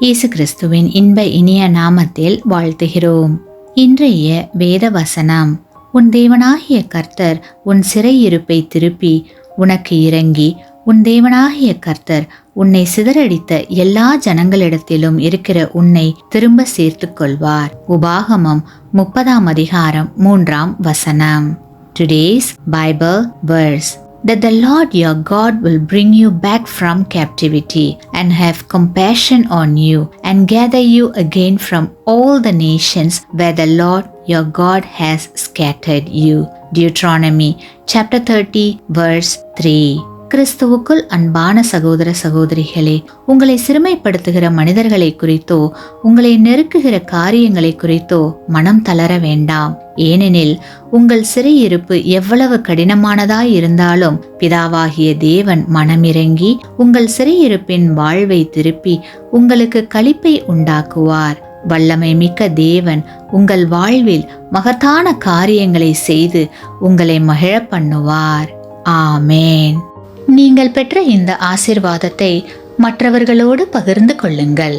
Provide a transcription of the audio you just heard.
இயேசு கிறிஸ்துவின் இன்ப இனிய நாமத்தில் வாழ்த்துகிறோம். இன்றைய வேத வசனம்: உன் தேவனாகிய கர்த்தர் உன் சிறையிருப்பை திருப்பி உனக்கு இறங்கி, உன் தேவனாகிய கர்த்தர் உன்னை சிதறடித்த எல்லா ஜனங்களிடத்திலும் இருக்கிற உன்னை திரும்ப சேர்த்துக் கொள்வார். உபாகமம் 30:3. Today's Bible verse: that the Lord your God will bring you back from captivity and have compassion on you and gather you again from all the nations where the Lord your God has scattered you. Deuteronomy chapter 30 verse 3. கிறிஸ்துவுக்குள் அன்பான சகோதர சகோதரிகளே, உங்களை சிறுமைப்படுத்துகிற மனிதர்களை குறித்தோ உங்களை நெருக்குகிற காரியங்களை குறித்தோ மனம் தளர வேண்டாம். ஏனெனில் உங்கள் சிறையிருப்பு எவ்வளவு கடினமானதாய் இருந்தாலும் பிதாவாகிய தேவன் மனமிறங்கி உங்கள் சிறையிருப்பின் வாழ்வை திருப்பி உங்களுக்கு களிப்பை உண்டாக்குவார். வல்லமை மிக்க தேவன் உங்கள் வாழ்வில் மகத்தான காரியங்களை செய்து உங்களை மகிழ பண்ணுவார். ஆமேன். நீங்கள் பெற்ற இந்த ஆசீர்வாதத்தை மற்றவர்களோடு பகிர்ந்து கொள்ளுங்கள்.